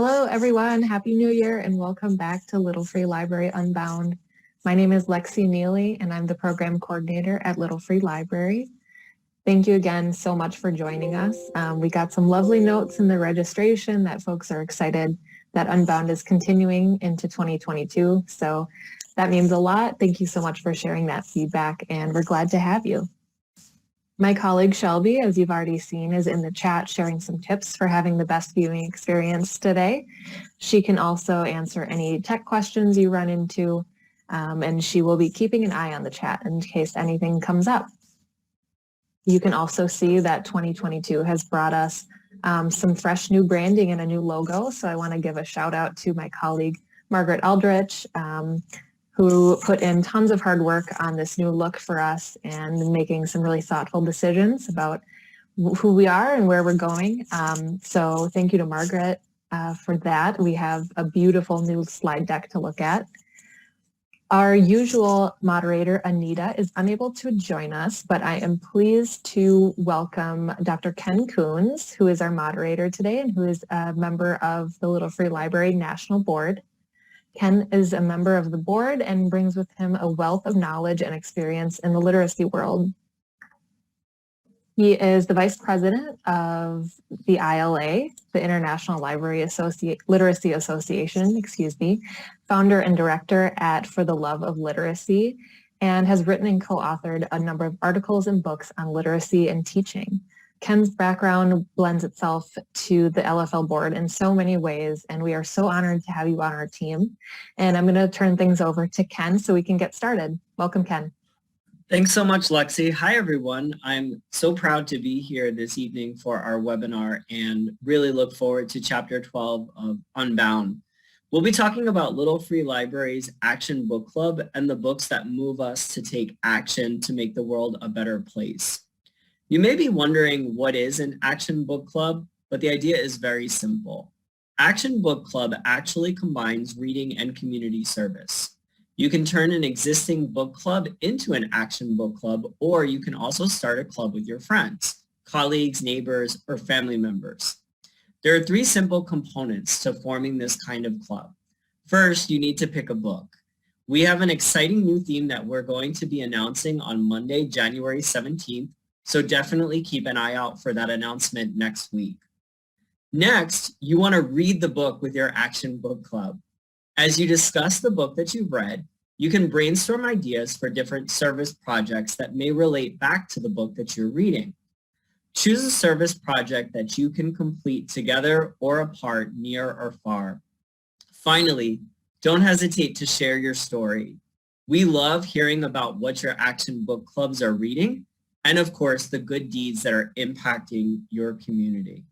Hello, everyone. Happy New Year and welcome back to Little Free Library Unbound. My name is Lexi Neely and I'm the program coordinator at Little Free Library. Thank you again so much for joining us. We got some lovely notes in the registration that folks are excited that Unbound is continuing into 2022. So that means a lot. Thank you so much for sharing that feedback and we're glad to have you. My colleague Shelby, as you've already seen, is in the chat sharing some tips for having the best viewing experience today. She can also answer any tech questions you run into, and she will be keeping an eye on the chat in case anything comes up. You can also see that 2022 has brought us some fresh new branding and a new logo, so I want to give a shout out to my colleague Margaret Aldrich, who put in tons of hard work on this new look for us and making some really thoughtful decisions about who we are and where we're going. So thank you to Margaret for that. We have a beautiful new slide deck to look at. Our usual moderator, Anita, is unable to join us, but I am pleased to welcome Dr. Ken Kunz, who is our moderator today and who is a member of the Little Free Library National Board. Ken is a member of the board and brings with him a wealth of knowledge and experience in the literacy world. He is the vice president of the ILA, the International Literacy Association, founder and director at For the Love of Literacy, and has written and co-authored a number of articles and books on literacy and teaching. Ken's background blends itself to the LFL board in so many ways, and we are so honored to have you on our team. And I'm going to turn things over to Ken so we can get started. Welcome, Ken. Thanks so much, Lexi. Hi, everyone. I'm so proud to be here this evening for our webinar and really look forward to Chapter 12 of Unbound. We'll be talking about Little Free Library's Action Book Club and the books that move us to take action to make the world a better place. You may be wondering what is an Action Book Club, but the idea is very simple. Action Book Club actually combines reading and community service. You can turn an existing book club into an Action Book Club, or you can also start a club with your friends, colleagues, neighbors, or family members. There are three simple components to forming this kind of club. First, you need to pick a book. We have an exciting new theme that we're going to be announcing on Monday, January 17th, so definitely keep an eye out for that announcement next week. Next, you want to read the book with your Action Book Club. As you discuss the book that you've read, you can brainstorm ideas for different service projects that may relate back to the book that you're reading. Choose a service project that you can complete together or apart, near or far. Finally, don't hesitate to share your story. We love hearing about what your Action Book Clubs are reading, and of course, the good deeds that are impacting your community.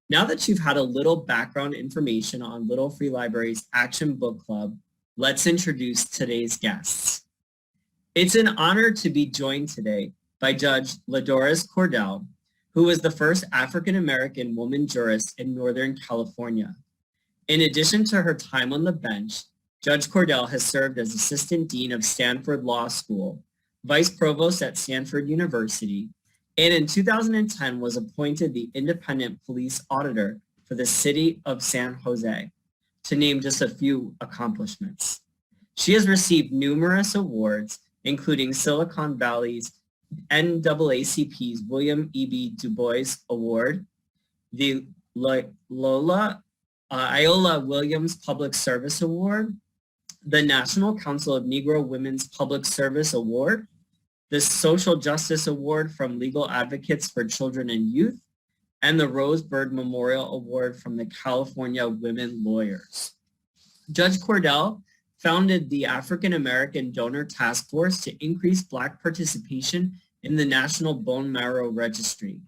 Now that you've had a little background information on Little Free Library's Action Book Club, let's introduce today's guests. It's an honor to be joined today by Judge LaDoris Cordell, who was the first African-American woman jurist in Northern California. In addition to her time on the bench, Judge Cordell has served as Assistant Dean of Stanford Law School, Vice Provost at Stanford University, and in 2010 was appointed the Independent Police Auditor for the City of San Jose, to name just a few accomplishments. She has received numerous awards, including Silicon Valley's NAACP's William E.B. Du Bois Award, the Iola Williams Public Service Award, the National Council of Negro Women's Public Service Award, the Social Justice Award from Legal Advocates for Children and Youth, and the Rose Bird Memorial Award from the California Women Lawyers. Judge Cordell founded the African American Donor Task Force to increase Black participation in the National Bone Marrow Registry.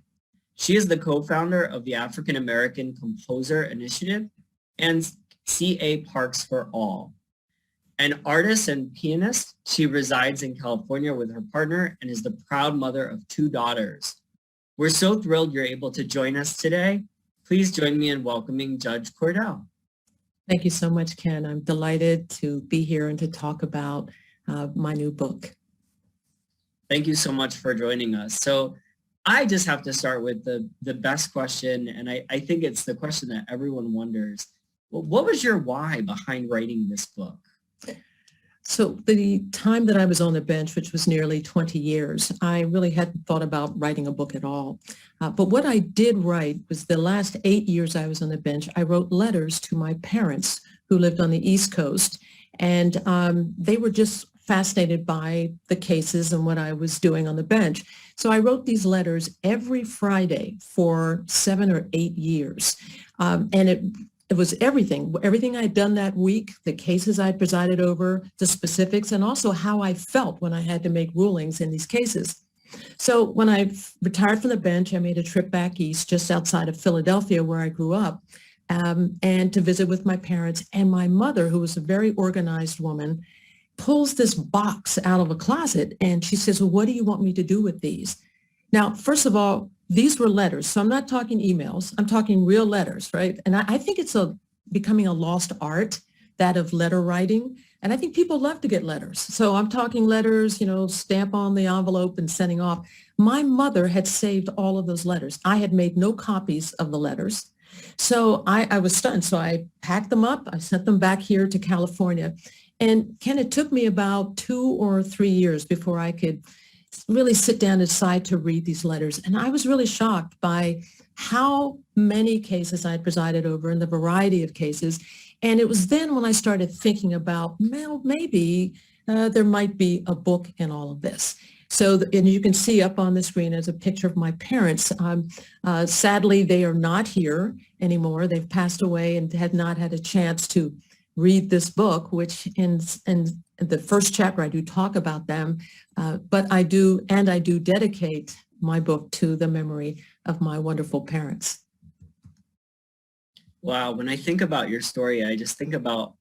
She is the co-founder of the African American Composer Initiative and CA Parks for All. An artist and pianist, she resides in California with her partner and is the proud mother of 2 daughters. We're so thrilled you're able to join us today. Please join me in welcoming Judge Cordell. Thank you so much, Ken. I'm delighted to be here and to talk about my new book. Thank you so much for joining us. So I just have to start with the best question, and I think it's the question that everyone wonders. Well, what was your why behind writing this book? So the time that I was on the bench, which was nearly 20 years, I really hadn't thought about writing a book at all. But what I did write was the last 8 years I was on the bench, I wrote letters to my parents who lived on the East Coast. And they were just fascinated by the cases and what I was doing on the bench. So I wrote these letters every Friday for 7 or 8 years. And it was everything I'd done that week, the cases I presided over, the specifics, and also how I felt when I had to make rulings in these cases. So when I retired from the bench, I made a trip back east just outside of Philadelphia where I grew up, and to visit with my parents. And my mother, who was a very organized woman, pulls this box out of a closet and she says, well, what do you want me to do with these? Now, first of all, these were letters. So I'm not talking emails. I'm talking real letters, right? And I think it's becoming a lost art, that of letter writing. And I think people love to get letters. So I'm talking letters, stamp on the envelope and sending off. My mother had saved all of those letters. I had made no copies of the letters. So I was stunned. So I packed them up. I sent them back here to California. And Ken, it took me about 2 or 3 years before I could really sit down and decide to read these letters. And I was really shocked by how many cases I had presided over and the variety of cases. And it was then when I started thinking about, well, maybe there might be a book in all of this. So, and you can see up on the screen as a picture of my parents. Sadly, they are not here anymore. They've passed away and had not had a chance to read this book, which in the first chapter I do talk about them, but I do dedicate my book to the memory of my wonderful parents. Wow, when I think about your story, I just think about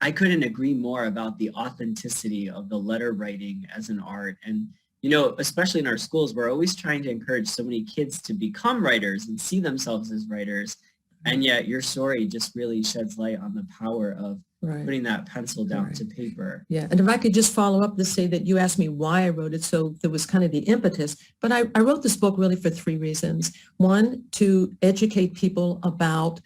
I couldn't agree more about the authenticity of the letter writing as an art. And, especially in our schools, we're always trying to encourage so many kids to become writers and see themselves as writers. And yet your story just really sheds light on the power of putting that pencil down to paper. Yeah, and if I could just follow up to say that you asked me why I wrote it, so there was kind of the impetus, but I wrote this book really for 3 reasons. One, to educate people about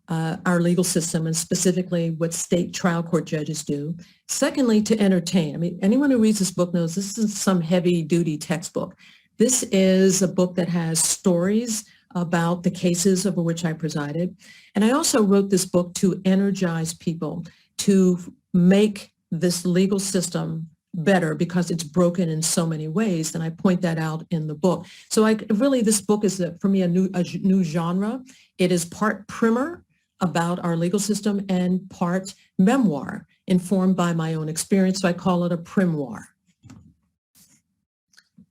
our legal system and specifically what state trial court judges do. Secondly, to entertain. I mean, anyone who reads this book knows this isn't some heavy-duty textbook. This is a book that has stories about the cases over which I presided. And I also wrote this book to energize people, to make this legal system better because it's broken in so many ways. And I point that out in the book. So this book is, for me, a new genre. It is part primer about our legal system and part memoir informed by my own experience. So I call it a primoire.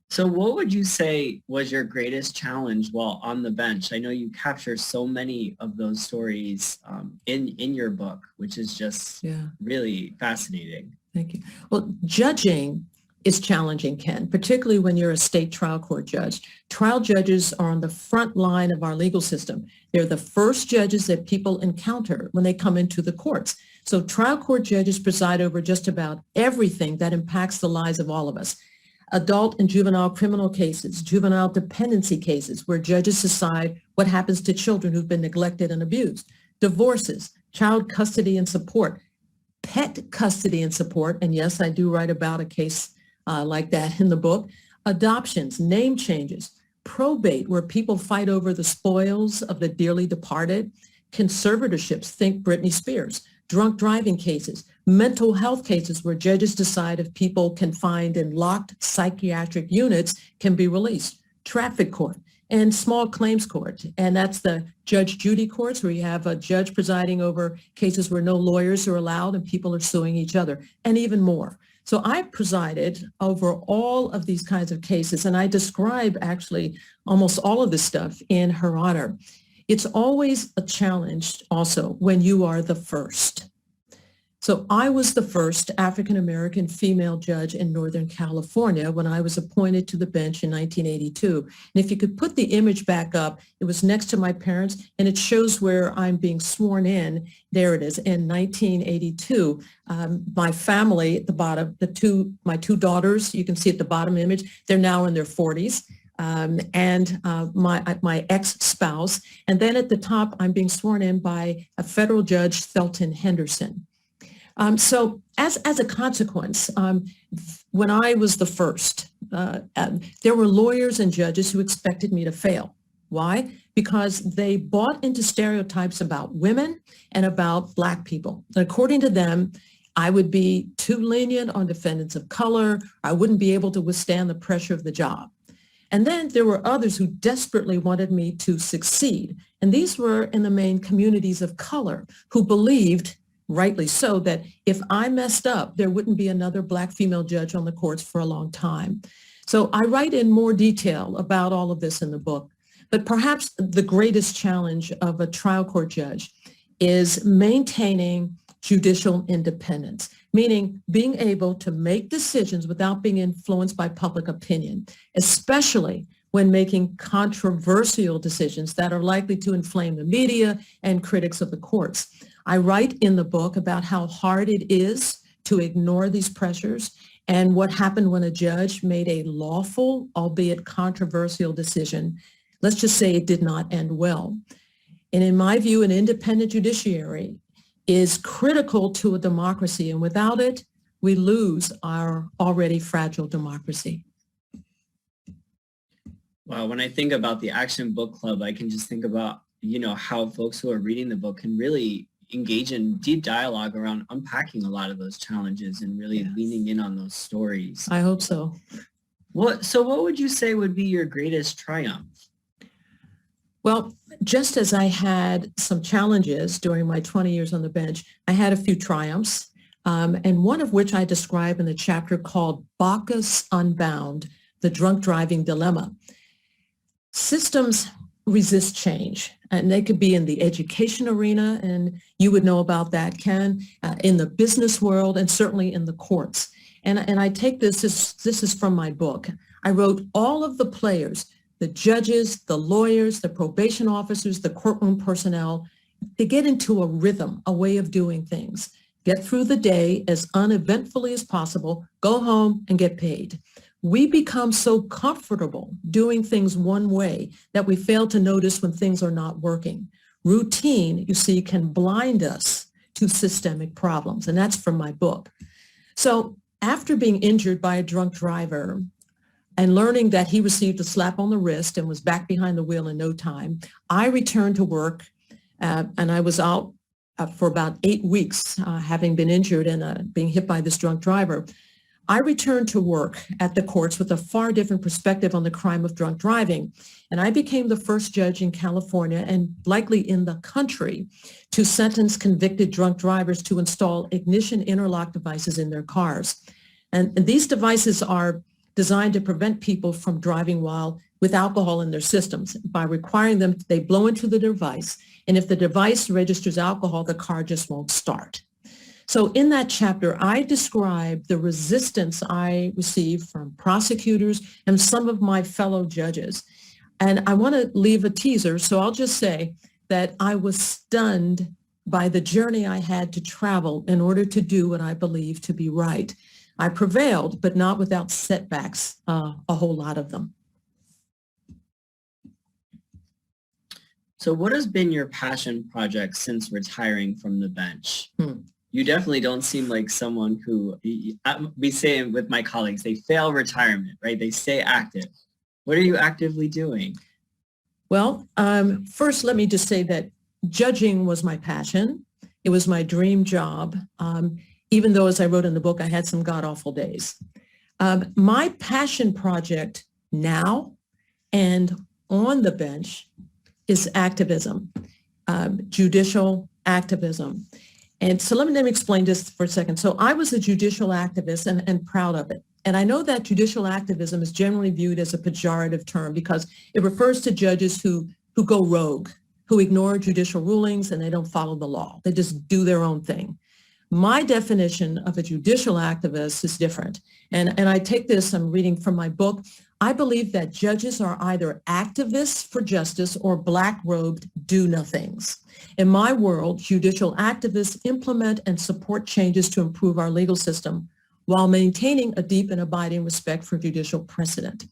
So what would you say was your greatest challenge while on the bench? I know you capture so many of those stories in your book, which is just really fascinating. Thank you. Well, judging is challenging, Ken, particularly when you're a state trial court judge. Trial judges are on the front line of our legal system. They're the first judges that people encounter when they come into the courts. So trial court judges preside over just about everything that impacts the lives of all of us. Adult and juvenile criminal cases, juvenile dependency cases, where judges decide what happens to children who've been neglected and abused, divorces, child custody and support, pet custody and support, and yes, I do write about a case like that in the book, adoptions, name changes, probate, where people fight over the spoils of the dearly departed, conservatorships, think Britney Spears, drunk driving cases, mental health cases where judges decide if people confined in locked psychiatric units can be released, traffic court, and small claims court. And that's the Judge Judy courts where you have a judge presiding over cases where no lawyers are allowed and people are suing each other, and even more. So I presided over all of these kinds of cases, and I describe actually almost all of this stuff in her honor. It's always a challenge also when you are the first. So I was the first African-American female judge in Northern California when I was appointed to the bench in 1982. And if you could put the image back up, it was next to my parents, and it shows where I'm being sworn in. There it is, in 1982. My family at the bottom, my two daughters, you can see at the bottom image, they're now in their 40s. and my ex-spouse. And then at the top, I'm being sworn in by a federal judge, Thelton Henderson. So as a consequence, when I was the first, there were lawyers and judges who expected me to fail. Why? Because they bought into stereotypes about women and about Black people. And according to them, I would be too lenient on defendants of color. I wouldn't be able to withstand the pressure of the job. And then there were others who desperately wanted me to succeed. And these were in the main communities of color who believed, rightly so, that if I messed up, there wouldn't be another Black female judge on the courts for a long time. So I write in more detail about all of this in the book. But perhaps the greatest challenge of a trial court judge is maintaining judicial independence, meaning being able to make decisions without being influenced by public opinion, especially when making controversial decisions that are likely to inflame the media and critics of the courts. I write in the book about how hard it is to ignore these pressures and what happened when a judge made a lawful, albeit controversial decision. Let's just say it did not end well. And in my view, an independent judiciary is critical to a democracy, and without it, we lose our already fragile democracy. Wow, when I think about the Action Book Club, I can just think about, how folks who are reading the book can really engage in deep dialogue around unpacking a lot of those challenges and really leaning in on those stories. I hope so. So what would you say would be your greatest triumph? Well, just as I had some challenges during my 20 years on the bench, I had a few triumphs, and one of which I describe in the chapter called Bacchus Unbound, the Drunk Driving Dilemma. Systems resist change, and they could be in the education arena, and you would know about that, Ken, in the business world, and certainly in the courts. And I take this is from my book. I wrote all of the players, the judges, the lawyers, the probation officers, the courtroom personnel, they get into a rhythm, a way of doing things. Get through the day as uneventfully as possible, go home and get paid. We become so comfortable doing things one way that we fail to notice when things are not working. Routine, you see, can blind us to systemic problems, and that's from my book. So after being injured by a drunk driver, and learning that he received a slap on the wrist and was back behind the wheel in no time, I returned to work, and I was out for about 8 weeks, having been injured and being hit by this drunk driver. I returned to work at the courts with a far different perspective on the crime of drunk driving, and I became the first judge in California and likely in the country to sentence convicted drunk drivers to install ignition interlock devices in their cars. And these devices are designed to prevent people from driving with alcohol in their systems. By requiring them, they blow into the device, and if the device registers alcohol, the car just won't start. So in that chapter, I describe the resistance I received from prosecutors and some of my fellow judges. And I want to leave a teaser, so I'll just say that I was stunned by the journey I had to travel in order to do what I believe to be right. I prevailed, but not without setbacks, a whole lot of them. So what has been your passion project since retiring from the bench? You definitely don't seem like someone who, we say with my colleagues, they fail retirement, right? They stay active. What are you actively doing? Well, first, let me just say that judging was my passion. It was my dream job. Even though, as I wrote in the book, I had some god-awful days. My passion project now and on the bench is activism, judicial activism. And so let me explain this for a second. So I was a judicial activist and proud of it. And I know that judicial activism is generally viewed as a pejorative term because it refers to judges who go rogue, who ignore judicial rulings and they don't follow the law. They just do their own thing. My definition of a judicial activist is different. And I take this, I'm reading from my book. I believe that judges are either activists for justice or black-robed do-nothings. In my world, judicial activists implement and support changes to improve our legal system while maintaining a deep and abiding respect for judicial precedent.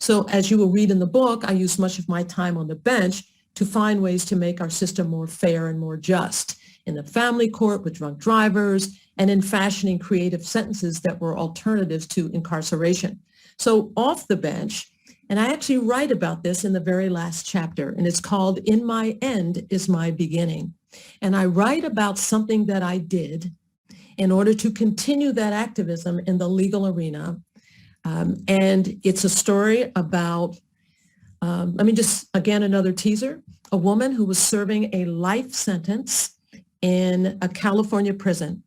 So as you will read in the book, I use much of my time on the bench to find ways to make our system more fair and more just in the family court with drunk drivers and in fashioning creative sentences that were alternatives to incarceration. So off the bench, and I actually write about this in the very last chapter, and it's called In My End is My Beginning. And I write about something that I did in order to continue that activism in the legal arena. And it's a story about, let me just, again, another teaser, a woman who was serving a life sentence in a California prison.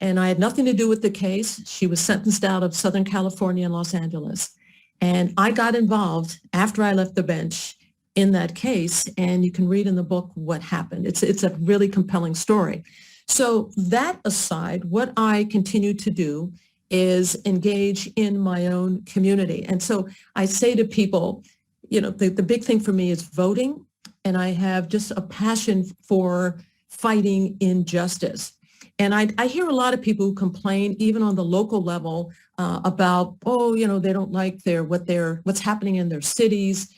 And I had nothing to do with the case. She was sentenced out of Southern California and Los Angeles. And I got involved after I left the bench in that case. And you can read in the book what happened. It's a really compelling story. So that aside, what I continue to do is engage in my own community. And so I say to people, you know, the big thing for me is voting. And I have just a passion for fighting injustice. And I hear a lot of people who complain, even on the local level, about, oh, you know, they don't like what's happening in their cities.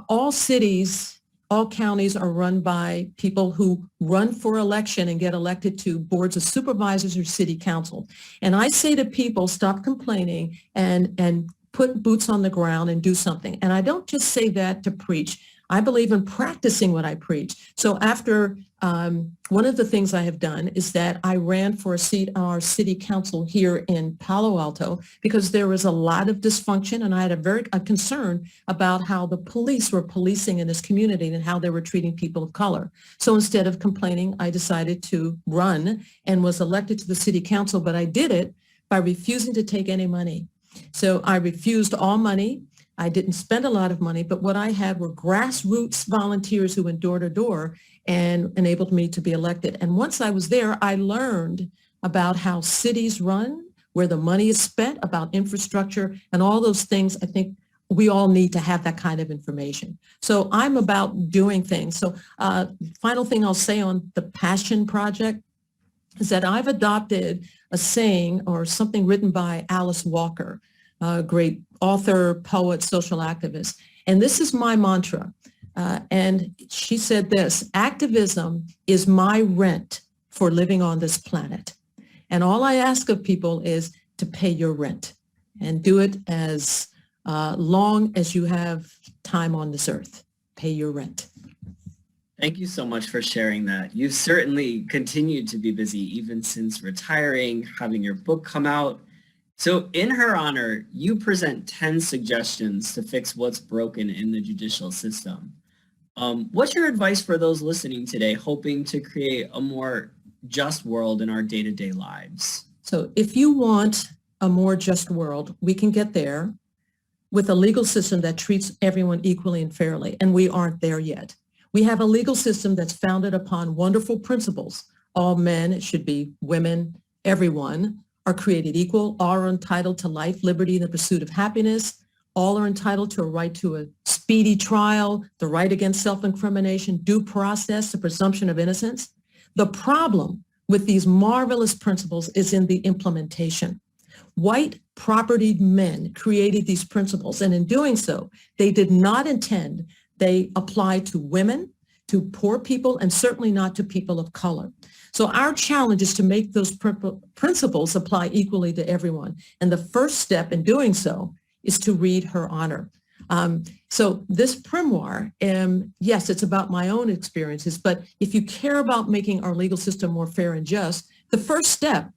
All cities, all counties are run by people who run for election and get elected to boards of supervisors or city council. And I say to people, stop complaining and put boots on the ground and do something. And I don't just say that to preach. I believe in practicing what I preach. So after one of the things I have done is that I ran for a seat on our city council here in Palo Alto because there was a lot of dysfunction, and I had a concern about how the police were policing in this community and how they were treating people of color. So instead of complaining, I decided to run and was elected to the city council, but I did it by refusing to take any money. So I refused all money. I didn't spend a lot of money, but what I had were grassroots volunteers who went door to door and enabled me to be elected. And once I was there, I learned about how cities run, where the money is spent, about infrastructure, and all those things. I think we all need to have that kind of information. So I'm about doing things. So final thing I'll say on the Passion Project is that I've adopted a saying or something written by Alice Walker, a great author, poet, social activist. And this is my mantra. And she said this: activism is my rent for living on this planet. And all I ask of people is to pay your rent and do it as long as you have time on this earth. Pay your rent. Thank you so much for sharing that. You've certainly continued to be busy even since retiring, having your book come out. So in her honor, you present 10 suggestions to fix what's broken in the judicial system. What's your advice for those listening today hoping to create a more just world in our day-to-day lives? So if you want a more just world, we can get there with a legal system that treats everyone equally and fairly, and we aren't there yet. We have a legal system that's founded upon wonderful principles. All men, it should be women, everyone, are created equal, all are entitled to life, liberty, and the pursuit of happiness. All are entitled to a right to a speedy trial, the right against self-incrimination, due process, the presumption of innocence. The problem with these marvelous principles is in the implementation. White propertied men created these principles, and in doing so, they did not intend they apply to women, to poor people, and certainly not to people of color. So our challenge is to make those principles apply equally to everyone. And the first step in doing so is to read her honor. So this grimoire, yes, it's about my own experiences, but if you care about making our legal system more fair and just, the first step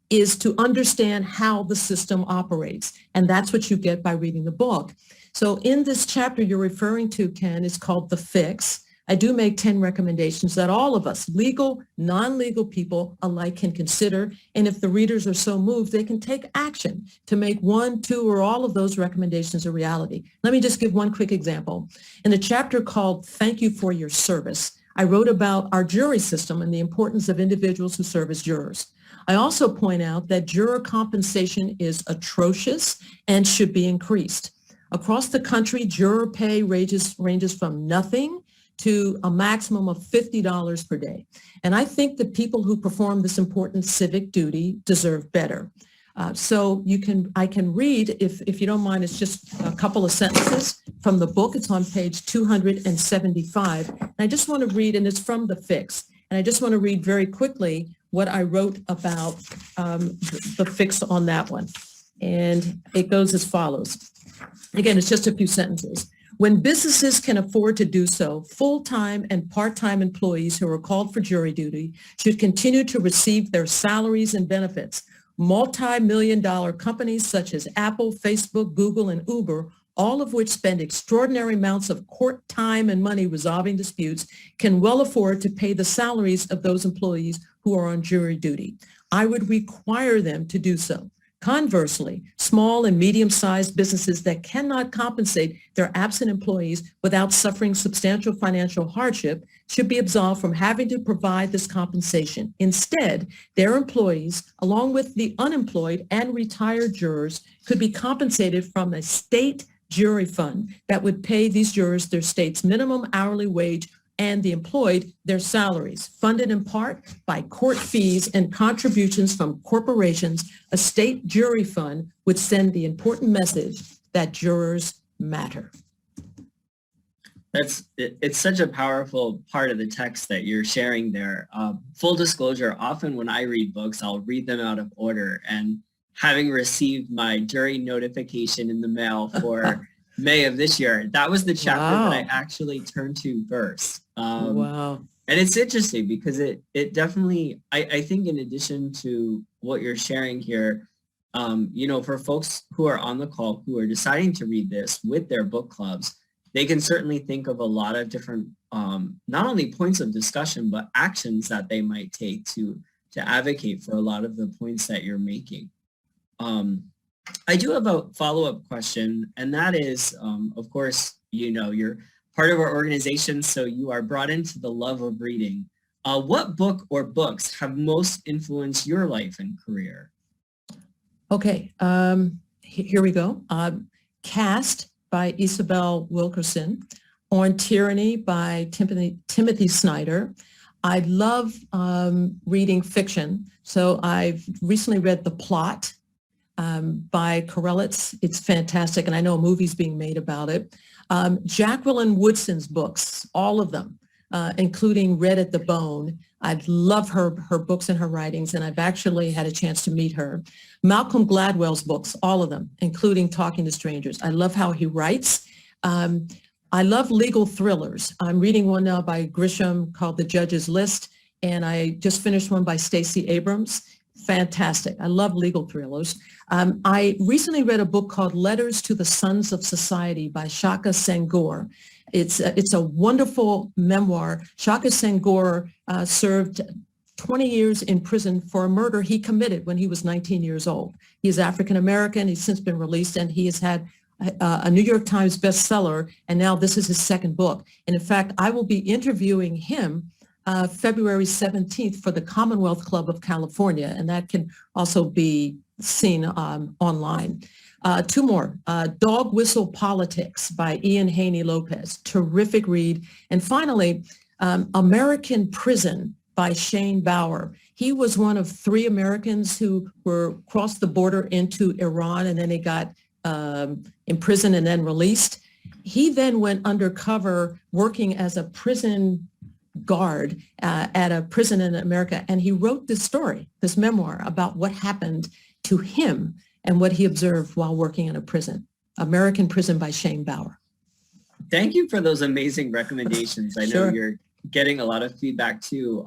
is to understand how the system operates. And that's what you get by reading the book. So in this chapter you're referring to, Ken, is called The Fix. I do make 10 recommendations that all of us, legal, non-legal people alike, can consider. And if the readers are so moved, they can take action to make one, two, or all of those recommendations a reality. Let me just give one quick example. In a chapter called Thank You for Your Service, I wrote about our jury system and the importance of individuals who serve as jurors. I also point out that juror compensation is atrocious and should be increased. Across the country, juror pay ranges from nothing to a maximum of $50 per day. And I think the people who perform this important civic duty deserve better. So I can read, if you don't mind, it's just a couple of sentences from the book. It's on page 275. And I just want to read, and it's from the fix. And I just want to read very quickly what I wrote about the fix on that one. And it goes as follows. Again, it's just a few sentences. When businesses can afford to do so, full-time and part-time employees who are called for jury duty should continue to receive their salaries and benefits. Multi-million-dollar companies such as Apple, Facebook, Google, and Uber, all of which spend extraordinary amounts of court time and money resolving disputes, can well afford to pay the salaries of those employees who are on jury duty. I would require them to do so. Conversely, small and medium-sized businesses that cannot compensate their absent employees without suffering substantial financial hardship should be absolved from having to provide this compensation. Instead, their employees, along with the unemployed and retired jurors, could be compensated from a state jury fund that would pay these jurors their state's minimum hourly wage and the employed their salaries, funded in part by court fees and contributions from corporations. A state jury fund would send the important message that jurors matter. It's such a powerful part of the text that you're sharing there. Full disclosure, often when I read books, I'll read them out of order. And having received my jury notification in the mail for May of this year, that was the chapter that I actually turned to first. Wow. And it's interesting because it definitely, I think in addition to what you're sharing here, for folks who are on the call who are deciding to read this with their book clubs, they can certainly think of a lot of different, not only points of discussion, but actions that they might take to advocate for a lot of the points that you're making. I do have a follow-up question, and that is, of course, you're part of our organization, so you are brought into the love of reading. What book or books have most influenced your life and career? Okay, here we go. Caste by Isabel Wilkerson, On Tyranny by Timothy Snyder. I love reading fiction, so I've recently read The Plot by Korelitz. It's fantastic, and I know a movie's being made about it. Jacqueline Woodson's books, all of them, including Red at the Bone. I love her books and her writings, and I've actually had a chance to meet her. Malcolm Gladwell's books, all of them, including Talking to Strangers. I love how he writes. I love legal thrillers. I'm reading one now by Grisham called The Judge's List, and I just finished one by Stacey Abrams. Fantastic. I love legal thrillers. I recently read a book called Letters to the Sons of Society by Shaka Senghor. It's a wonderful memoir. Shaka Senghor served 20 years in prison for a murder he committed when he was 19 years old. He is African American. He's since been released, and he has had a New York Times bestseller, and now this is his second book. And in fact, I will be interviewing him February 17th for the Commonwealth Club of California, and that can also be seen online. Two more, Dog Whistle Politics by Ian Haney Lopez, terrific read. And finally, American Prison by Shane Bauer. He was one of 3 Americans who crossed the border into Iran, and then he got imprisoned and then released. He then went undercover working as a prison guard at a prison in America, and he wrote this story, this memoir about what happened to him and what he observed while working in a prison. American Prison by Shane Bauer. Thank you for those amazing recommendations. I know Sure. You're getting a lot of feedback too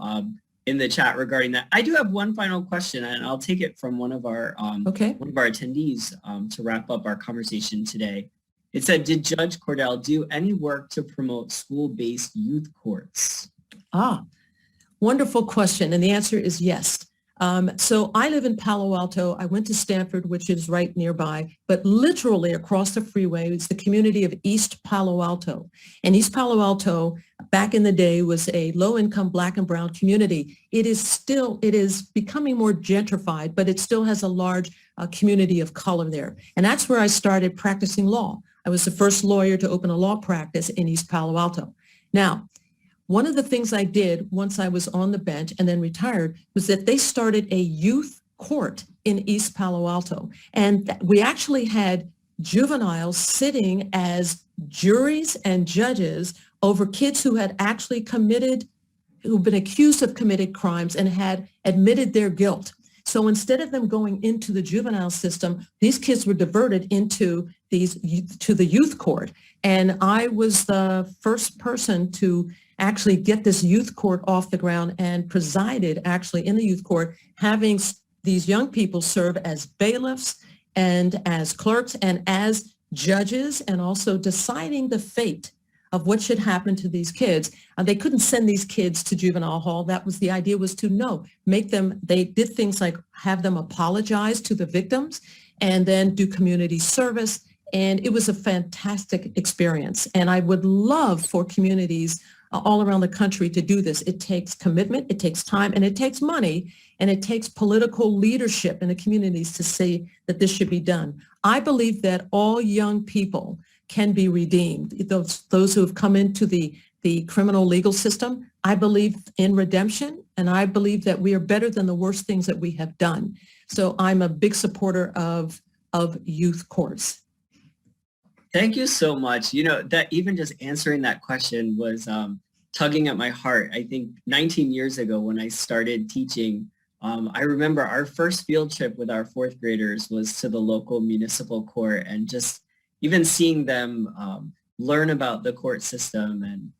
in the chat regarding that. I do have one final question, and I'll take it from one of our attendees to wrap up our conversation today. It said, did Judge Cordell do any work to promote school-based youth courts? Wonderful question. And the answer is yes. So I live in Palo Alto. I went to Stanford, which is right nearby, but literally across the freeway is the community of East Palo Alto. And East Palo Alto, back in the day, was a low-income Black and brown community. It is becoming more gentrified, but it still has a large community of color there. And that's where I started practicing law. I was the first lawyer to open a law practice in East Palo Alto. Now, one of the things I did once I was on the bench and then retired was that they started a youth court in East Palo Alto. And we actually had juveniles sitting as juries and judges over kids who had actually who've been accused of committed crimes and had admitted their guilt. So instead of them going into the juvenile system, these kids were diverted to the youth court. And I was the first person to actually get this youth court off the ground and presided actually in the youth court, having these young people serve as bailiffs and as clerks and as judges, and also deciding the fate of what should happen to these kids. They couldn't send these kids to juvenile hall. That was the idea, was to they did things like have them apologize to the victims and then do community service. And it was a fantastic experience. And I would love for communities all around the country to do this. It takes commitment, it takes time, and it takes money, and it takes political leadership in the communities to say that this should be done. I believe that all young people can be redeemed. Those who have come into the criminal legal system, I believe in redemption, and I believe that we are better than the worst things that we have done. So I'm a big supporter of youth courts. Thank you so much. That even just answering that question was tugging at my heart. I think 19 years ago when I started teaching, I remember our first field trip with our fourth graders was to the local municipal court, and just even seeing them learn about the court system and,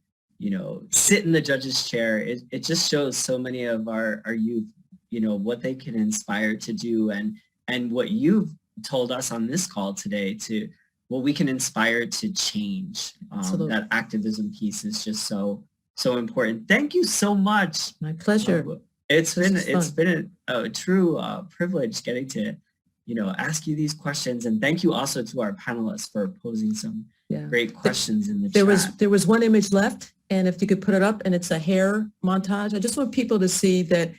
sit in the judge's chair, it just shows so many of our youth, what they can inspire to do, and what you've told us on this call today to what we can inspire to change. That activism piece is just so important. Thank you so much. My pleasure. It's been a true privilege getting to, ask you these questions. And thank you also to our panelists for posing some great questions in the chat. There was one image left, and if you could put it up, and it's a hair montage. I just want people to see that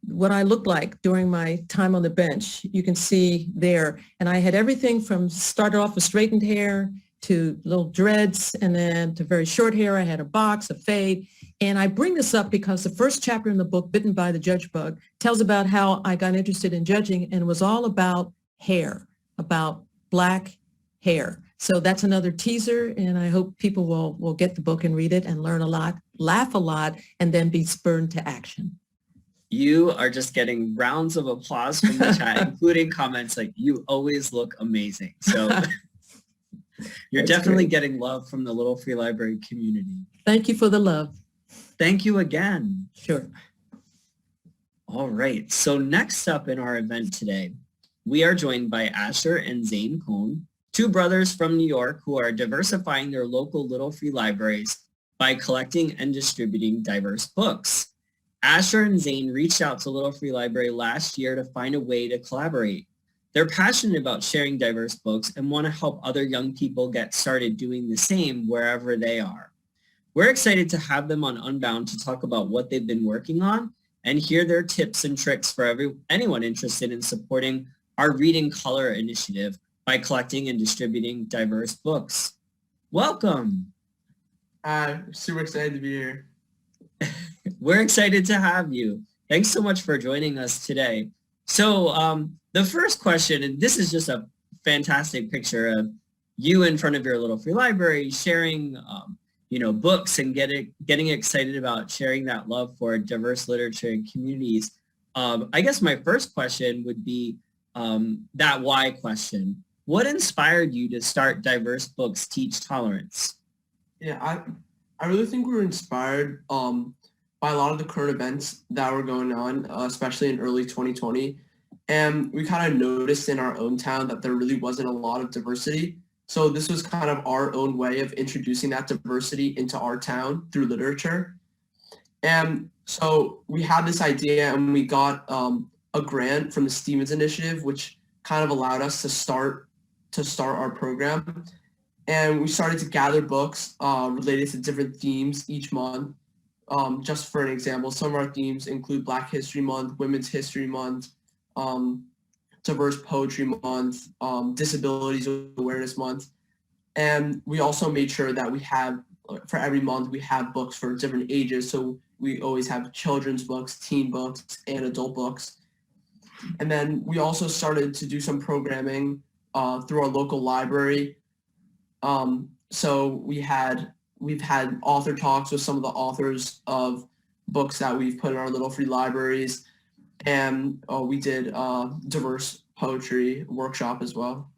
what I looked like during my time on the bench. You can see there. And I had everything from started off with straightened hair to little dreads, and then to very short hair. I had a box, a fade. And I bring this up because the first chapter in the book, Bitten by the Judge Bug, tells about how I got interested in judging, and it was all about hair, about Black hair. So that's another teaser, and I hope people will get the book and read it and learn a lot, laugh a lot, and then be spurred to action. You are just getting rounds of applause from the chat, including comments like, "You always look amazing." So you're That's definitely great. getting love from the Little Free Library community. Thank you for the love. Thank you again. Sure. All right. So next up in our event today, we are joined by Asher and Zane Kohn, two brothers from New York who are diversifying their local Little Free Libraries by collecting and distributing diverse books. Asher and Zane reached out to Little Free Library last year to find a way to collaborate. They're passionate about sharing diverse books and want to help other young people get started doing the same wherever they are. We're excited to have them on Unbound to talk about what they've been working on and hear their tips and tricks for anyone interested in supporting our Reading Color initiative by collecting and distributing diverse books. Welcome. I'm super excited to be here. We're excited to have you. Thanks so much for joining us today. So the first question, and this is just a fantastic picture of you in front of your Little Free Library sharing books and getting excited about sharing that love for diverse literature and communities. I guess my first question would be that why question. What inspired you to start Diverse Books Teach Tolerance? Yeah, I really think we were inspired by a lot of the current events that were going on, especially in early 2020. And we kind of noticed in our own town that there really wasn't a lot of diversity. So this was kind of our own way of introducing that diversity into our town through literature. And so we had this idea, and we got a grant from the Stevens Initiative, which kind of allowed us to start our program. And we started to gather books related to different themes each month. Just for an example, some of our themes include Black History Month, Women's History Month, Diverse Poetry Month, Disabilities Awareness Month. And we also made sure that we have, for every month, we have books for different ages. So we always have children's books, teen books, and adult books. And then we also started to do some programming through our local library. So we've had author talks with some of the authors of books that we've put in our Little Free Libraries, and we did diverse poetry workshop as well.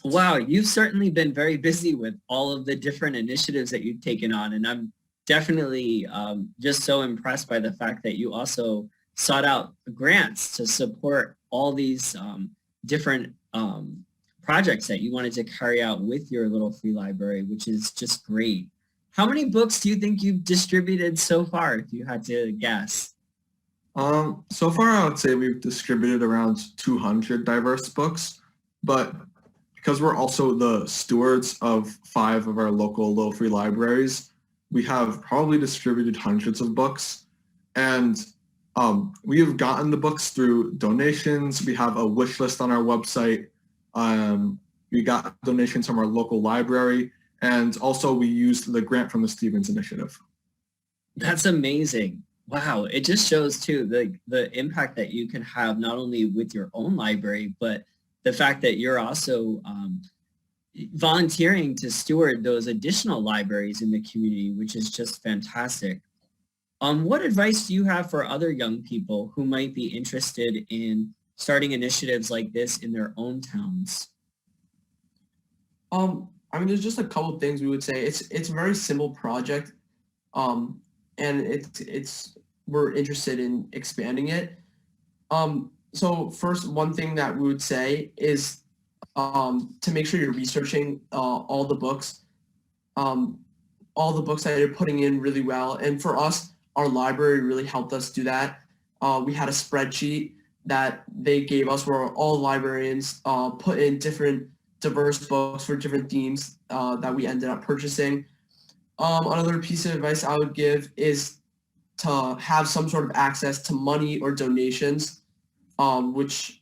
Wow, you've certainly been very busy with all of the different initiatives that you've taken on, and I'm definitely just so impressed by the fact that you also sought out grants to support all these different projects that you wanted to carry out with your Little Free Library, which is just great. How many books do you think you've distributed so far, if you had to guess? So far, I would say we've distributed around 200 diverse books, but because we're also the stewards of 5 of our local Little Free Libraries, we have probably distributed hundreds of books. And we have gotten the books through donations. We have a wish list on our website. We got donations from our local library, and also we used the grant from the Stevens Initiative. That's amazing. Wow, it just shows too the impact that you can have not only with your own library, but the fact that you're also volunteering to steward those additional libraries in the community, which is just fantastic. What advice do you have for other young people who might be interested in starting initiatives like this in their own towns? I mean, there's just a couple of things we would say. It's a very simple project, and we're interested in expanding it. So first, one thing that we would say is to make sure you're researching all the books that you're putting in really well. And for us, our library really helped us do that. We had a spreadsheet that they gave us where all librarians put in different diverse books for different themes that we ended up purchasing. Another piece of advice I would give is to have some sort of access to money or donations, which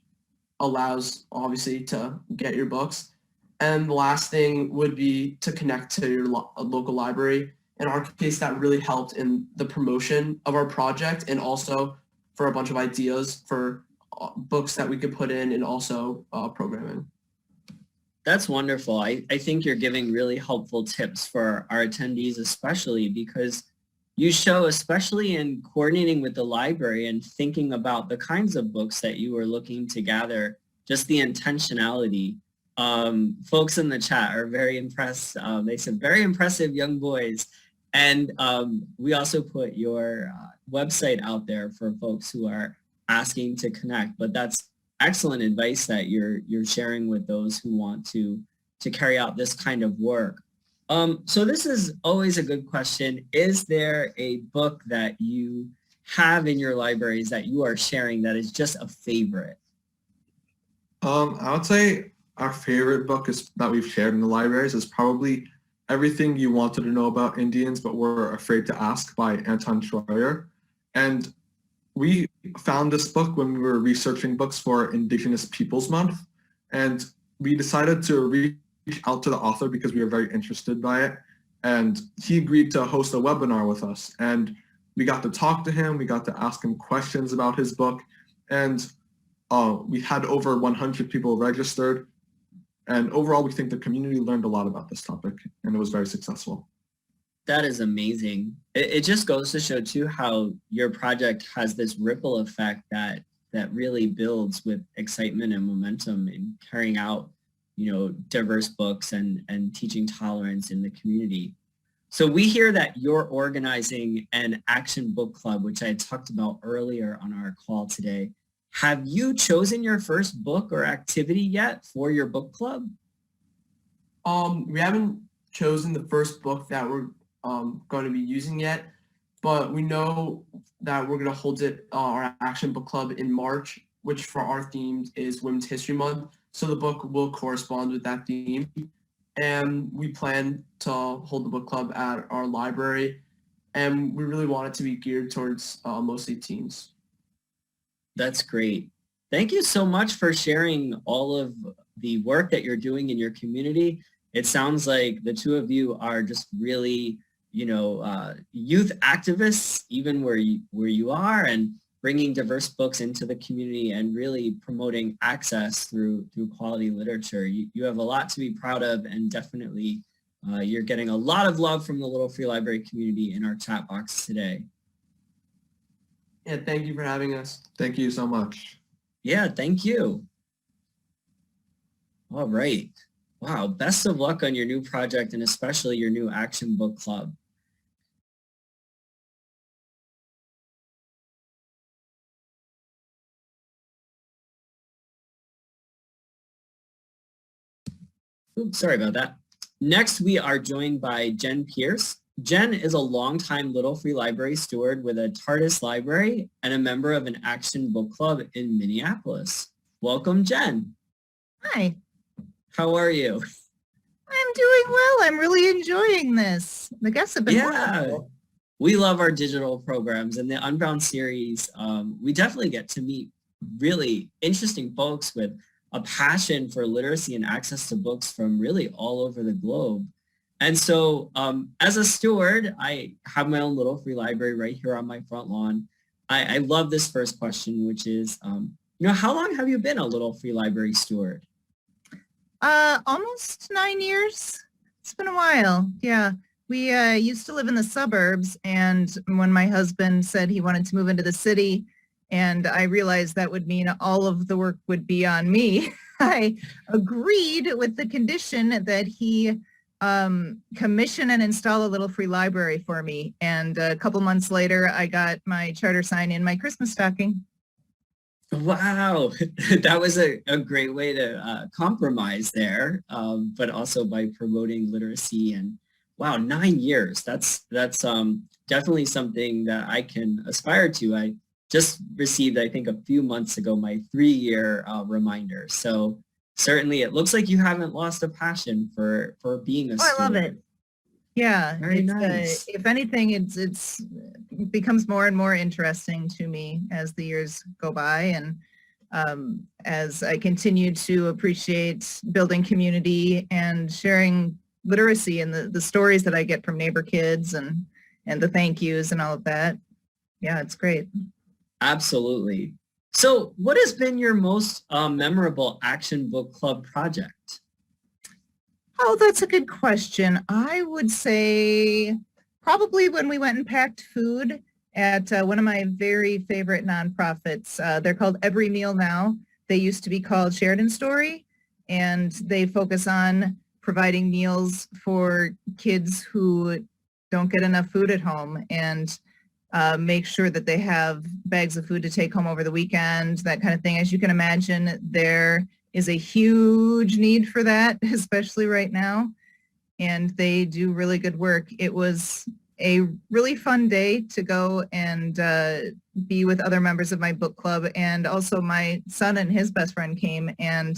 allows obviously to get your books. And the last thing would be to connect to your local library. In our case, that really helped in the promotion of our project and also for a bunch of ideas for books that we could put in and also programming. That's wonderful. I think you're giving really helpful tips for our attendees, especially because you show, especially in coordinating with the library and thinking about the kinds of books that you are looking to gather, just the intentionality. Folks in the chat are very impressed. They said very impressive young boys. And we also put your website out there for folks who are asking to connect, but that's excellent advice that you're sharing with those who want to carry out this kind of work. So this is always a good question. Is there a book that you have in your libraries that you are sharing that is just a favorite? I would say our favorite book that we've shared in the libraries is probably Everything You Wanted to Know About Indians But Were Afraid to Ask by Anton Schroyer. And we found this book when we were researching books for Indigenous Peoples Month, and we decided to reach out to the author because we were very interested by it, and he agreed to host a webinar with us, and we got to talk to him, we got to ask him questions about his book, and we had over 100 people registered, and overall we think the community learned a lot about this topic, and it was very successful. That is amazing. It just goes to show too how your project has this ripple effect that really builds with excitement and momentum in carrying out, diverse books and teaching tolerance in the community. So we hear that you're organizing an action book club, which I had talked about earlier on our call today. Have you chosen your first book or activity yet for your book club? We haven't chosen the first book that we're going to be using yet, but we know that we're going to hold our action book club in March, which for our theme is Women's History Month. So the book will correspond with that theme, and we plan to hold the book club at our library, and we really want it to be geared towards mostly teens. That's great. Thank you so much for sharing all of the work that you're doing in your community. It sounds like the two of you are just really, youth activists, even where you are, and bringing diverse books into the community and really promoting access through quality literature. You have a lot to be proud of, and definitely you're getting a lot of love from the Little Free Library community in our chat box today. Yeah, thank you for having us. Thank you so much. Yeah, thank you. All right. Wow, best of luck on your new project and especially your new action book club. Oops, sorry about that. Next, we are joined by Jen Pierce. Jen is a longtime Little Free Library steward with a TARDIS library and a member of an action book club in Minneapolis. Welcome, Jen. Hi, How are you? I'm doing well. I'm really enjoying this. The guests have been Yeah, wonderful. we love our digital programs, and the Unbound series. We definitely get to meet really interesting folks with a passion for literacy and access to books from really all over the globe. And so as a steward, I have my own Little Free Library right here on my front lawn. I love this first question, which is, how long have you been a Little Free Library steward? Almost 9 years. It's been a while. Yeah. We used to live in the suburbs, and when my husband said he wanted to move into the city, and I realized that would mean all of the work would be on me, I agreed with the condition that he commission and install a Little Free Library for me. And a couple months later, I got my charter sign in my Christmas stocking. Wow, that was a great way to compromise there, but also by promoting literacy. And wow, 9 years. That's definitely something that I can aspire to. I just received, I think, a few months ago, my 3-year reminder. So certainly it looks like you haven't lost a passion for being a steward. I love it. Yeah, Very nice. If anything, it becomes more and more interesting to me as the years go by, and as I continue to appreciate building community and sharing literacy and the stories that I get from neighbor kids and the thank yous and all of that. Yeah, it's great. Absolutely. So what has been your most memorable Action Book Club project? Oh, that's a good question. I would say probably when we went and packed food at one of my very favorite nonprofits. They're called Every Meal Now. They used to be called Sheridan Story, and they focus on providing meals for kids who don't get enough food at home, and make sure that they have bags of food to take home over the weekend, that kind of thing. As you can imagine, there is a huge need for that, especially right now, and they do really good work. It was a really fun day to go and be with other members of my book club, and also my son and his best friend came, and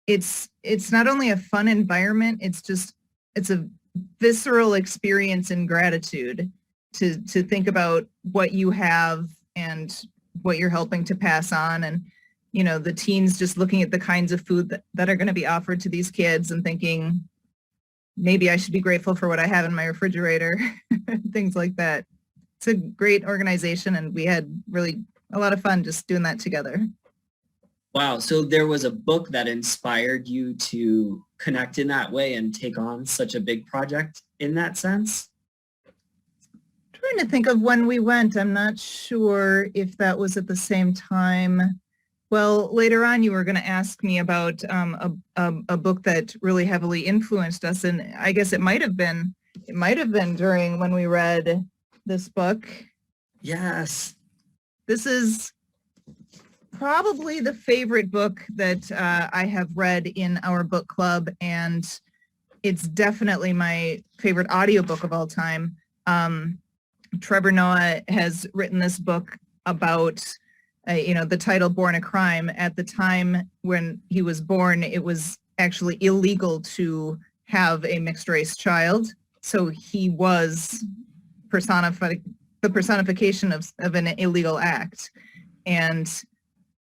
it's not only a fun environment, it's a visceral experience in gratitude to think about what you have and what you're helping to pass on. And the teens just looking at the kinds of food that are going to be offered to these kids and thinking, maybe I should be grateful for what I have in my refrigerator, things like that. It's a great organization, and we had really a lot of fun just doing that together. Wow, so there was a book that inspired you to connect in that way and take on such a big project in that sense? Trying to think of when we went. I'm not sure if that was at the same time. Well, later on, you were going to ask me about a book that really heavily influenced us, and I guess it might have been during when we read this book. Yes. This is probably the favorite book that I have read in our book club, and it's definitely my favorite audiobook of all time. Trevor Noah has written this book about the title Born a Crime. At the time when he was born, it was actually illegal to have a mixed race child. So he was the personification of an illegal act. And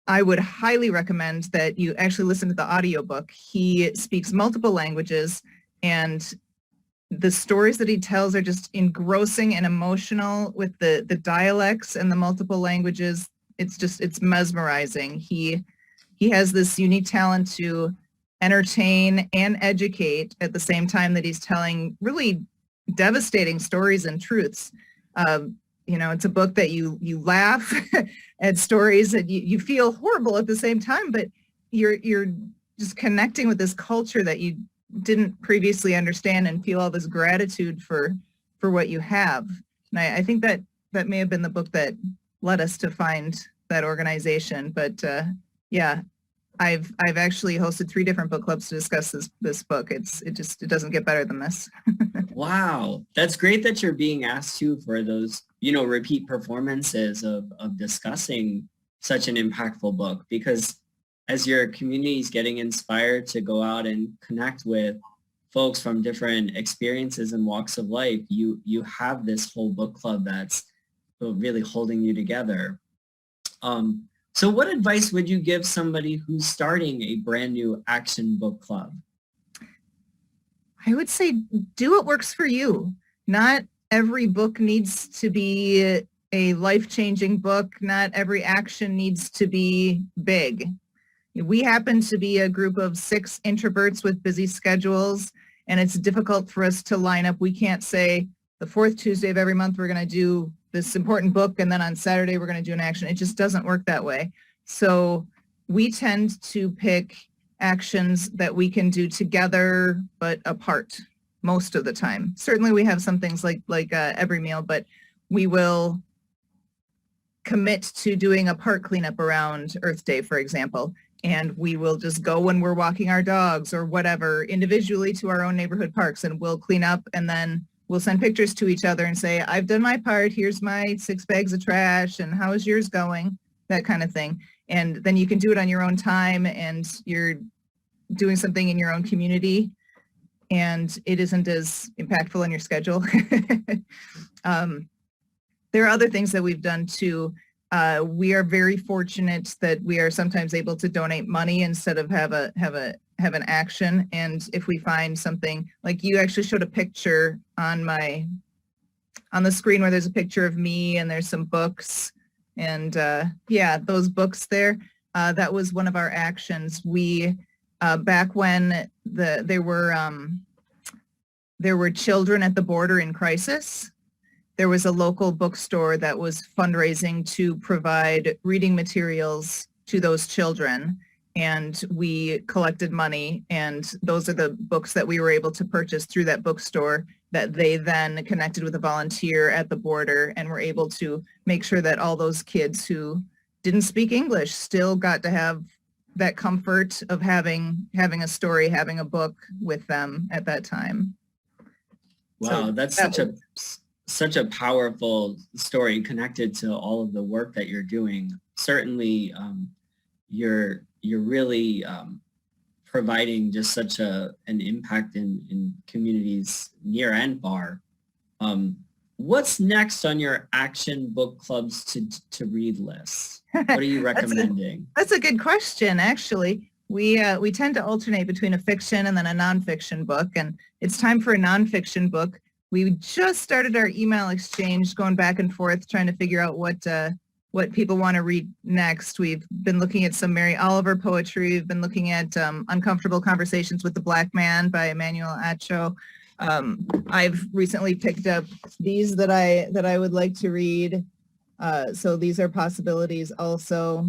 I would highly recommend that you actually listen to the audiobook. He speaks multiple languages, and the stories that he tells are just engrossing and emotional with the dialects and the multiple languages. It's mesmerizing. He has this unique talent to entertain and educate at the same time that he's telling really devastating stories and truths. It's a book that you laugh at stories that you feel horrible at the same time, but you're just connecting with this culture that you didn't previously understand and feel all this gratitude for what you have. And I think that may have been the book that led us to find that organization. But I've actually hosted 3 different book clubs to discuss this book. It doesn't get better than this. Wow, that's great that you're being asked to for those, repeat performances of discussing such an impactful book, because as your community is getting inspired to go out and connect with folks from different experiences and walks of life, you have this whole book club that's really holding you together. So what advice would you give somebody who's starting a brand new action book club? I would say do what works for you. Not every book needs to be a life-changing book. Not every action needs to be big. We happen to be a group of 6 introverts with busy schedules, and it's difficult for us to line up. We can't say the 4th Tuesday of every month we're going to do this important book, and then on Saturday we're going to do an action. It just doesn't work that way. So we tend to pick actions that we can do together but apart most of the time. Certainly we have some things like every meal, but we will commit to doing a park cleanup around Earth Day, for example, and we will just go when we're walking our dogs or whatever individually to our own neighborhood parks, and we'll clean up, and then we'll send pictures to each other and say, I've done my part, here's my 6 bags of trash, and how is yours going? That kind of thing. And then you can do it on your own time, and you're doing something in your own community, and it isn't as impactful on your schedule. There are other things that we've done too. We are very fortunate that we are sometimes able to donate money instead of have an action. And if we find something, like you actually showed a picture on the screen where there's a picture of me and there's some books, and those books there, that was one of our actions. We back when there were children at the border in crisis, there was a local bookstore that was fundraising to provide reading materials to those children, and we collected money, and those are the books that we were able to purchase through that bookstore that they then connected with a volunteer at the border, and were able to make sure that all those kids who didn't speak English still got to have that comfort of having a story, having a book with them at that time. Wow, So that's such a powerful story connected to all of the work that you're doing. Certainly, you're really providing just such an impact in communities near and far. What's next on your action book clubs to read list? What are you recommending? That's a good question, actually. We tend to alternate between a fiction and then a nonfiction book, and it's time for a nonfiction book. We just started our email exchange, going back and forth, trying to figure out what people want to read next. We've been looking at some Mary Oliver poetry. We've been looking at Uncomfortable Conversations with the Black Man by Emmanuel Acho. I've recently picked up these that I would like to read. So these are possibilities also.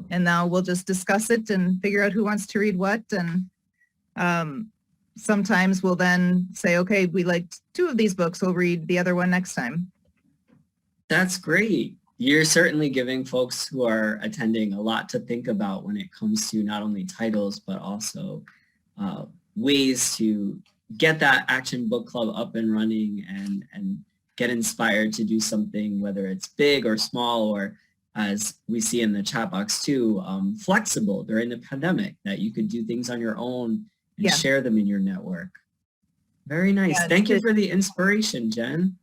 And now we'll just discuss it and figure out who wants to read what. And sometimes we'll then say, okay, we liked 2 of these books, we'll read the other one next time. That's great. You're certainly giving folks who are attending a lot to think about when it comes to not only titles, but also ways to get that action book club up and running and get inspired to do something, whether it's big or small, or as we see in the chat box too, flexible during the pandemic, that you could do things on your own and share them in your network. Very nice. Yeah, thank you for the inspiration, Jen.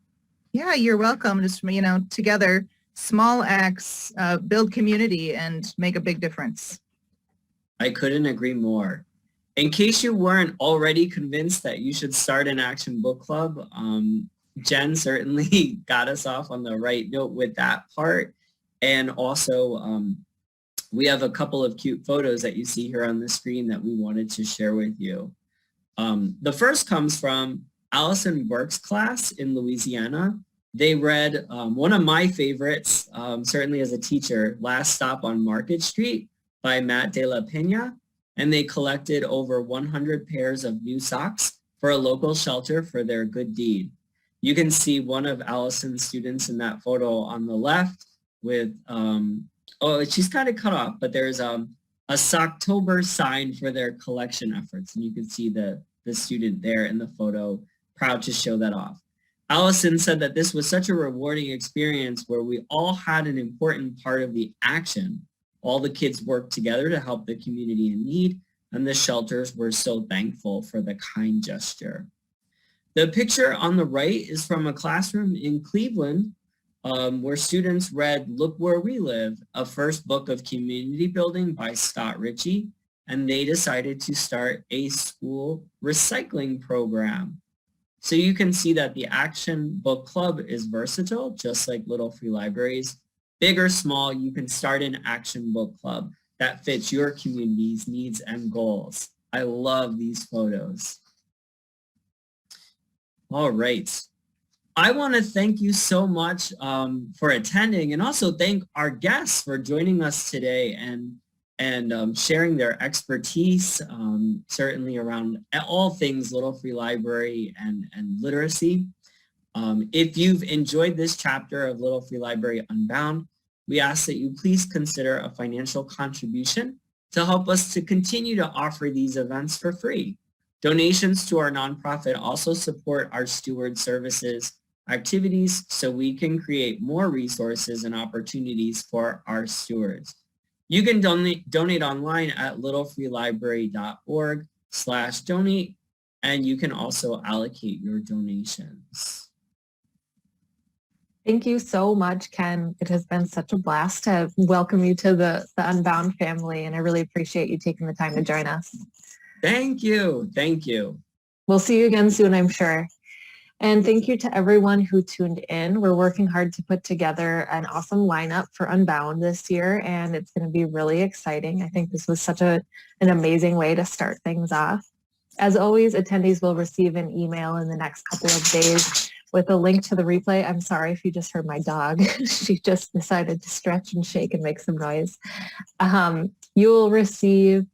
Yeah, you're welcome. Just, together, small acts build community and make a big difference. I couldn't agree more. In case you weren't already convinced that you should start an action book club, Jen certainly got us off on the right note with that part. And also, we have a couple of cute photos that you see here on the screen that we wanted to share with you. The first comes from Allison Burke's class in Louisiana. They read one of my favorites, certainly as a teacher, Last Stop on Market Street by Matt de la Pena. And they collected over 100 pairs of new socks for a local shelter for their good deed. You can see one of Allison's students in that photo on the left with, she's kind of cut off, but there's a Socktober sign for their collection efforts. And you can see the student there in the photo, proud to show that off. Allison said that this was such a rewarding experience where we all had an important part of the action. All the kids worked together to help the community in need, and the shelters were so thankful for the kind gesture. The picture on the right is from a classroom in Cleveland where students read Look Where We Live, a first book of community building by Scott Ritchie, and they decided to start a school recycling program. So you can see that the Action Book Club is versatile, just like Little Free Libraries. Big or small, you can start an action book club that fits your community's needs and goals. I love these photos. All right. I want to thank you so much for attending, and also thank our guests for joining us today and sharing their expertise, certainly around all things Little Free Library and literacy. If you've enjoyed this chapter of Little Free Library Unbound, we ask that you please consider a financial contribution to help us to continue to offer these events for free. Donations to our nonprofit also support our steward services activities so we can create more resources and opportunities for our stewards. You can donate online at littlefreelibrary.org/donate, and you can also allocate your donations. Thank you so much, Ken. It has been such a blast to welcome you to the Unbound family, and I really appreciate you taking the time to join us. Thank you. Thank you. We'll see you again soon, I'm sure. And thank you to everyone who tuned in. We're working hard to put together an awesome lineup for Unbound this year, and it's going to be really exciting. I think this was such an amazing way to start things off. As always, attendees will receive an email in the next couple of days with a link to the replay. I'm sorry if you just heard my dog. She just decided to stretch and shake and make some noise. You will receive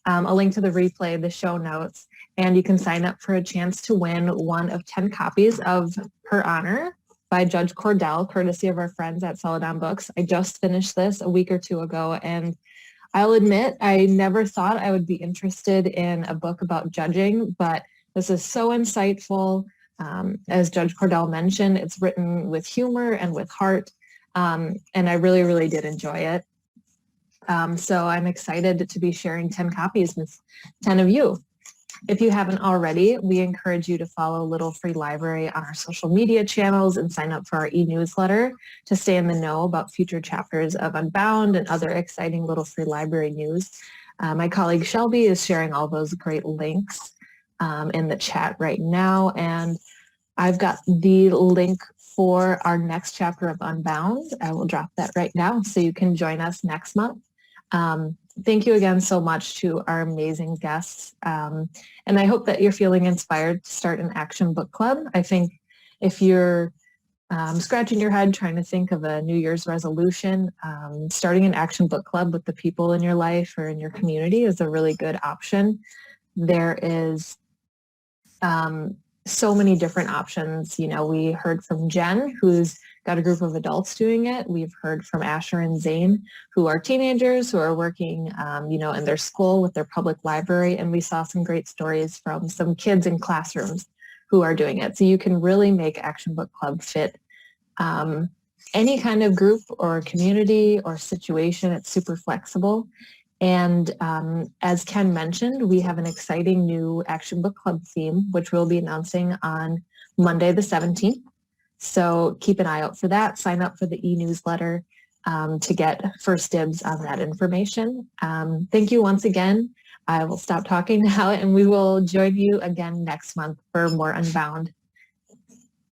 a link to the replay, the show notes, and you can sign up for a chance to win one of 10 copies of Her Honor by Judge Cordell, courtesy of our friends at Celadon Books. I just finished this a week or two ago, and I'll admit I never thought I would be interested in a book about judging, but this is so insightful. As Judge Cordell mentioned, it's written with humor and with heart, and I really, really did enjoy it. So I'm excited to be sharing 10 copies with 10 of you. If you haven't already, we encourage you to follow Little Free Library on our social media channels and sign up for our e-newsletter to stay in the know about future chapters of Unbound and other exciting Little Free Library news. My colleague Shelby is sharing all those great links in the chat right now, and I've got the link for our next chapter of Unbound. I will drop that right now so you can join us next month. Thank you again so much to our amazing guests, and I hope that you're feeling inspired to start an action book club. I think if you're scratching your head trying to think of a New Year's resolution, starting an action book club with the people in your life or in your community is a really good option. There is so many different options. You know, we heard from Jen, who's got a group of adults doing it. We've heard from Asher and Zane, who are teenagers who are working, you know, in their school with their public library. And we saw some great stories from some kids in classrooms who are doing it. So you can really make Action Book Club fit any kind of group or community or situation. It's super flexible. And as Ken mentioned, we have an exciting new Action Book Club theme, which we'll be announcing on Monday the 17th. So keep an eye out for that. Sign up for the e-newsletter to get first dibs on that information. Thank you once again. I will stop talking now and we will join you again next month for more Unbound.